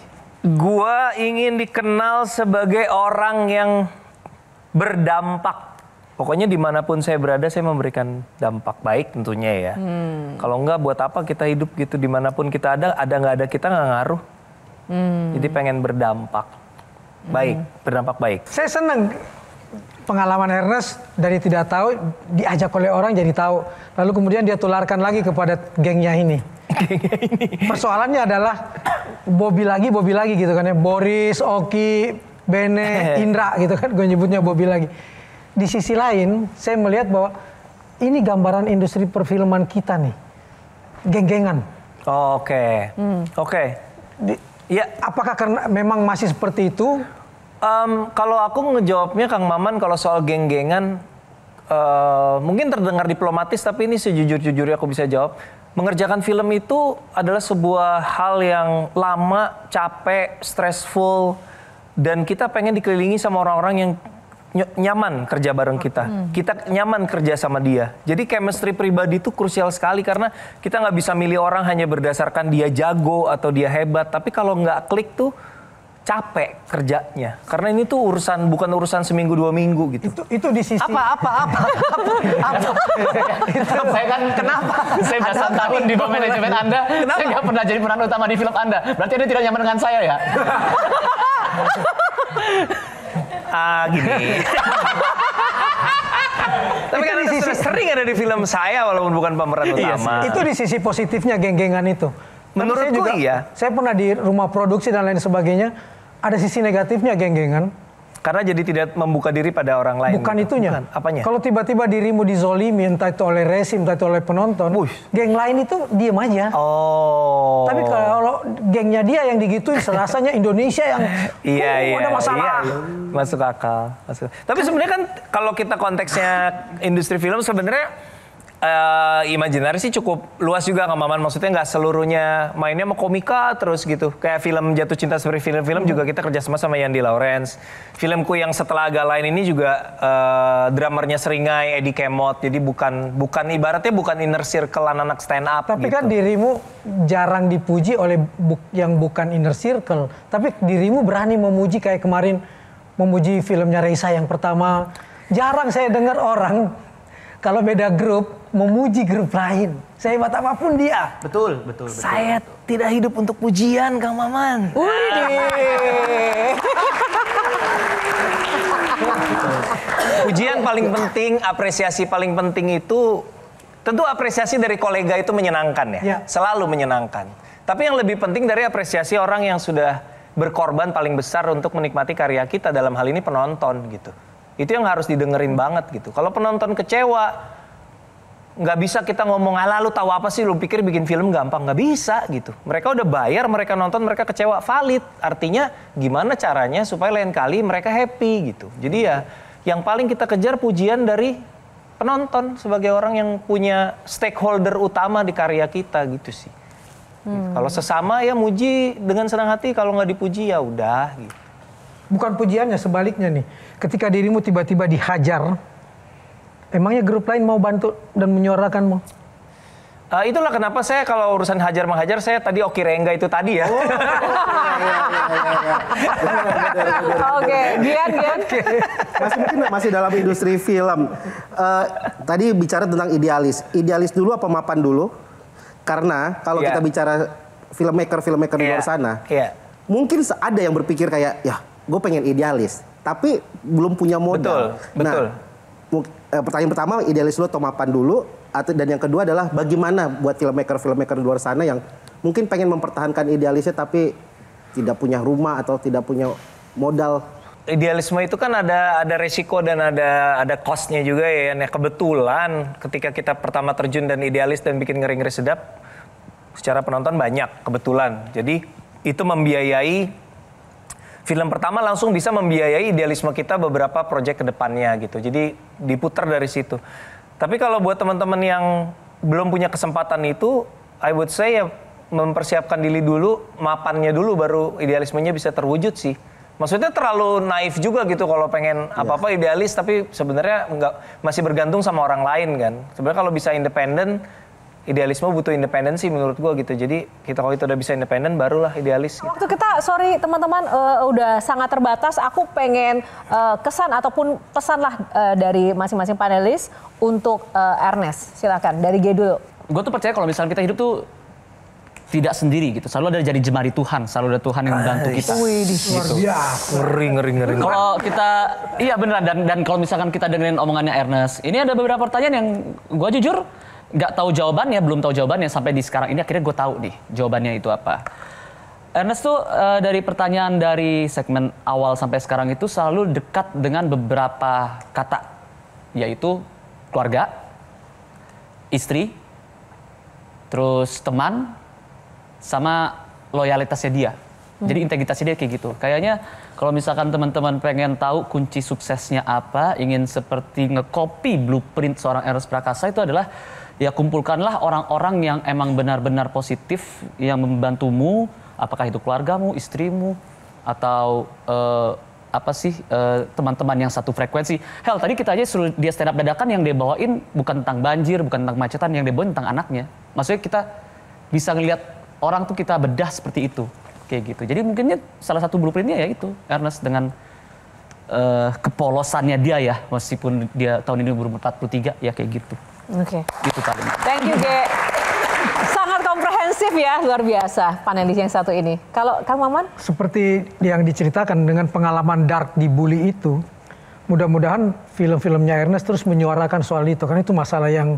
E: Gua ingin dikenal sebagai orang yang berdampak. Pokoknya dimanapun saya berada, saya memberikan dampak baik tentunya ya. Kalau enggak, buat apa kita hidup gitu? Dimanapun kita ada nggak ada kita nggak ngaruh. Jadi pengen berdampak baik, berdampak baik.
D: Saya senang pengalaman Ernest dari tidak tahu diajak oleh orang jadi tahu. Lalu kemudian dia tularkan lagi kepada gengnya ini. Persoalannya adalah Bobby lagi gitu kan ya. Boris, Oki, Bene, Indra gitu kan. Gue nyebutnya Bobby lagi. Di sisi lain saya melihat bahwa ini gambaran industri perfilman kita nih. Geng-gengan.
E: Oke.
D: Ya, apakah karena memang masih seperti itu?
E: Kalau aku ngejawabnya Kang Maman, kalau soal geng-gengan mungkin terdengar diplomatis, tapi ini sejujur-jujurnya aku bisa jawab. Mengerjakan film itu adalah sebuah hal yang lama, capek, stressful, dan kita pengen dikelilingi sama orang-orang yang nyaman kerja bareng kita. Kita nyaman kerja sama dia. Jadi chemistry pribadi itu krusial sekali karena kita nggak bisa milih orang hanya berdasarkan dia jago atau dia hebat. Tapi kalau nggak klik tuh capek kerjanya. Karena ini tuh bukan urusan seminggu 2 minggu gitu.
D: Itu di sisi
E: apa?
L: Saya kan kenapa? Saya belasan tahun di bawah manajemen Anda. Kenapa? Saya nggak pernah jadi peran utama di film Anda. Berarti Anda tidak nyaman dengan saya ya?
E: Gini. Tapi kan sering ada di film saya walaupun bukan pemeran utama.
D: Itu di sisi positifnya geng-gengan itu.
E: Menurutku iya.
D: Saya pernah di rumah produksi dan lain sebagainya. Ada sisi negatifnya geng-gengan.
E: Karena jadi tidak membuka diri pada orang lain.
D: Bukan itunya.
E: Bukan. Apanya?
D: Kalau tiba-tiba dirimu dizolimi, entah itu oleh resim, entah itu oleh penonton, geng lain itu diem aja.
E: Oh.
D: Tapi kalau gengnya dia yang digituin, rasanya Indonesia yang ada masalah.
E: Iya. Masuk akal. Tapi sebenarnya kan kalau kita konteksnya industri film sebenarnya imajinari sih cukup luas juga Kang Maman. Maksudnya nggak seluruhnya mainnya sama komika terus gitu. Kayak film Jatuh Cinta seperti film-film juga kita kerjasama sama Yandi Lawrence. Filmku yang setelah agak lain ini juga drummernya Seringai, Eddie Kemot. Jadi bukan ibaratnya bukan inner circle anak stand up.
D: Tapi
E: gitu.
D: kan dirimu jarang dipuji oleh yang bukan inner circle. Tapi dirimu berani memuji kayak kemarin memuji filmnya Reisa yang pertama. Jarang saya dengar orang kalau beda grup memuji grup lain. Sehebat apapun dia.
E: Betul. Saya tidak hidup untuk pujian, Kang Maman. Pujian paling penting, apresiasi paling penting itu tentu apresiasi dari kolega itu menyenangkan ya. Selalu menyenangkan. Tapi yang lebih penting dari apresiasi orang yang sudah berkorban paling besar untuk menikmati karya kita, dalam hal ini penonton gitu. Itu yang harus didengerin banget gitu. Kalau penonton kecewa, nggak bisa kita ngomong, alah lu tahu apa sih, lu pikir bikin film gampang. Nggak bisa gitu. Mereka udah bayar, mereka nonton, mereka kecewa, valid. Artinya gimana caranya supaya lain kali mereka happy gitu. Jadi ya yang paling kita kejar pujian dari penonton sebagai orang yang punya stakeholder utama di karya kita gitu sih. Kalau sesama ya muji dengan senang hati, kalau nggak dipuji ya udah gitu.
D: Bukan pujiannya, sebaliknya nih. Ketika dirimu tiba-tiba dihajar, emangnya grup lain mau bantu dan menyuarakanmu?
E: Itulah kenapa saya kalau urusan hajar-menghajar, saya tadi Oki Rengga itu tadi ya.
F: Oke, Gian.
C: Masih dalam industri film. Tadi bicara tentang idealis. Idealis dulu apa mapan dulu? Karena kalau kita bicara filmmaker di luar sana, mungkin ada yang berpikir kayak, ya gue pengen idealis, tapi belum punya modal.
E: Betul.
C: Pertanyaan pertama, idealis dulu atau mapan dulu? Dan yang kedua adalah bagaimana buat filmmaker di luar sana yang mungkin pengen mempertahankan idealisnya tapi tidak punya rumah atau tidak punya modal.
E: Idealisme itu kan ada resiko dan ada cost-nya juga ya. Nah, kebetulan ketika kita pertama terjun dan idealis dan bikin ngeri-ngeri sedap, secara penonton banyak kebetulan. Jadi itu membiayai film pertama, langsung bisa membiayai idealisme kita beberapa proyek ke depannya gitu. Jadi diputar dari situ. Tapi kalau buat teman-teman yang belum punya kesempatan itu, I would say ya mempersiapkan diri dulu, mapannya dulu, baru idealismenya bisa terwujud sih. Maksudnya terlalu naif juga gitu kalau pengen apa-apa idealis, tapi sebenarnya masih bergantung sama orang lain kan. Sebenarnya kalau bisa independen, idealisme butuh independensi menurut gue gitu. Jadi kita kalau itu udah bisa independen, barulah idealis. Gitu.
F: Waktu kita, sorry teman-teman, udah sangat terbatas. Aku pengen kesan ataupun pesan lah dari masing-masing panelis untuk Ernest. Silakan, dari G dulu.
B: Gue tuh percaya kalau misalnya kita hidup tuh tidak sendiri gitu. Selalu ada jadi jemari Tuhan, selalu ada Tuhan yang membantu kita.
D: Wih, luar biasa.
E: Ngeri.
B: Kalau kita, iya beneran, dan kalau misalkan kita dengerin omongannya Ernest, ini ada beberapa pertanyaan yang gue jujur nggak tahu jawabannya, belum tahu jawabannya sampai di sekarang ini akhirnya gue tahu nih jawabannya itu apa. Ernest tuh dari pertanyaan dari segmen awal sampai sekarang itu selalu dekat dengan beberapa kata, yaitu keluarga, istri, terus teman, sama loyalitasnya dia. Jadi integritasnya dia kayak gitu. Kayaknya kalau misalkan teman-teman pengen tahu kunci suksesnya apa, ingin seperti nge-copy blueprint seorang Ernest Prakasa, itu adalah ya kumpulkanlah orang-orang yang emang benar-benar positif, yang membantumu, apakah itu keluargamu, istrimu, atau teman-teman yang satu frekuensi. Hell, tadi kita aja suruh dia stand up dadakan, yang dia bawain bukan tentang banjir, bukan tentang macetan, yang dia bawain tentang anaknya. Maksudnya kita bisa ngelihat orang tuh kita bedah seperti itu, kayak gitu. Jadi mungkinnya salah satu blueprintnya ya itu Ernest dengan kepolosannya dia ya, meskipun dia tahun ini berumur 43 ya kayak gitu.
F: Oke.
B: Itu paling.
F: Thank you, Ge. Sangat komprehensif ya, luar biasa panelis yang satu ini. Kalau Kang Maman?
D: Seperti yang diceritakan dengan pengalaman dark di Bully itu, mudah-mudahan film-filmnya Ernest terus menyuarakan soal itu, karena itu masalah yang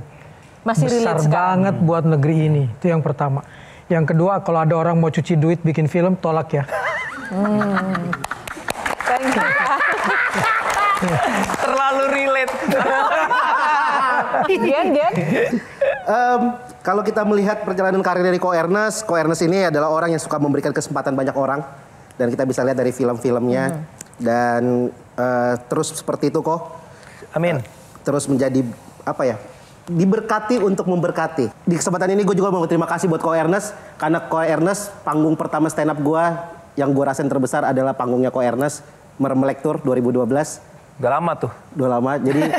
F: masih
D: besar banget buat negeri ini. Itu yang pertama. Yang kedua, kalau ada orang mau cuci duit bikin film, tolak ya.
F: Thank you.
E: Terlalu relate.
F: Gen.
C: Kalau kita melihat perjalanan karir dari Ko Ernest ini adalah orang yang suka memberikan kesempatan banyak orang, dan kita bisa lihat dari film-filmnya dan terus seperti itu Ko.
E: Amin.
C: Terus menjadi apa ya? Diberkati untuk memberkati. Di kesempatan ini gue juga mau terima kasih buat Ko Ernest, karena Ko Ernest panggung pertama stand up gue yang gue rasain terbesar adalah panggungnya Ko Ernest, Mermelek Tour 2012.
E: Udah lama tuh.
C: Udah lama, jadi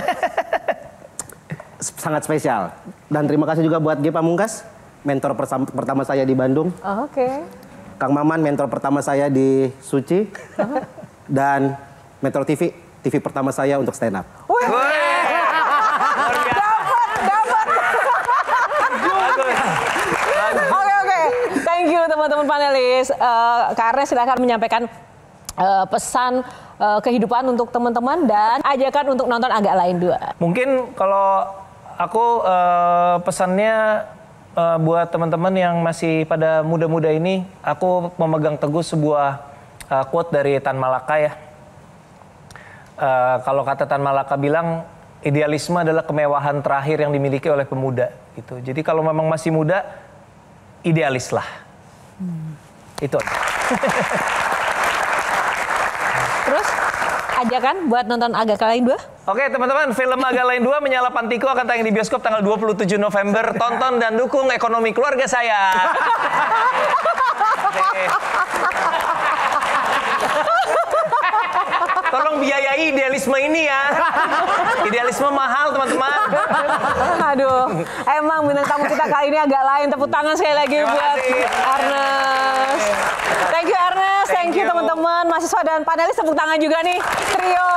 C: sangat spesial. Dan terima kasih juga buat G Pamungkas, mentor pertama saya di Bandung.
F: Oke.
C: Kang Maman, mentor pertama saya di Suci. Dan Metro TV pertama saya untuk stand up.
F: Oke. Thank you teman-teman panelis. Kak Ernest silakan menyampaikan pesan kehidupan untuk teman-teman dan ajakan untuk nonton Agak Lain 2.
E: Mungkin kalau aku pesannya buat teman-teman yang masih pada muda-muda ini, aku memegang teguh sebuah quote dari Tan Malaka ya. Kalau kata Tan Malaka bilang, idealisme adalah kemewahan terakhir yang dimiliki oleh pemuda. Gitu. Jadi kalau memang masih muda, idealislah. Itu.
F: Terus ajakan buat nonton Agak Lain 2?
E: Oke teman-teman, film Agak Lain 2 Menyala Pantiku akan tayang di bioskop tanggal 27 November. Tonton dan dukung ekonomi keluarga saya. Tolong biayai idealisme ini ya. Idealisme mahal teman-teman.
F: Aduh, emang bintang tamu kita kali ini agak lain. Tepuk tangan sekali lagi buat Ernest. Thank you Ernest, thank you teman-teman, mahasiswa dan panelis, tepuk tangan juga nih. Trio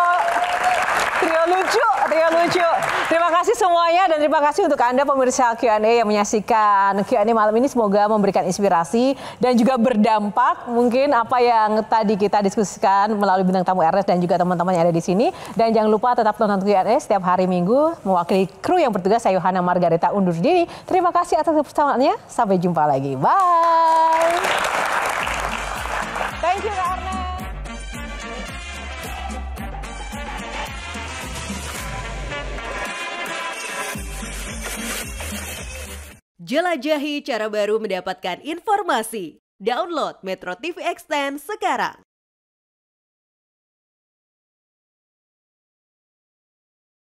F: lucu. Terima kasih semuanya dan terima kasih untuk Anda pemirsa Q&A yang menyaksikan Q&A malam ini. Semoga memberikan inspirasi dan juga berdampak mungkin apa yang tadi kita diskusikan melalui bintang tamu Ernest dan juga teman-teman yang ada di sini. Dan jangan lupa tetap nonton Q&A setiap hari Minggu. Mewakili kru yang bertugas, saya Yohana Margareta undur diri. Terima kasih atas kebersamaannya. Sampai jumpa lagi. Bye. Thank you Kak Ernest.
Q: Jelajahi cara baru mendapatkan informasi. Download Metro TV Extend sekarang.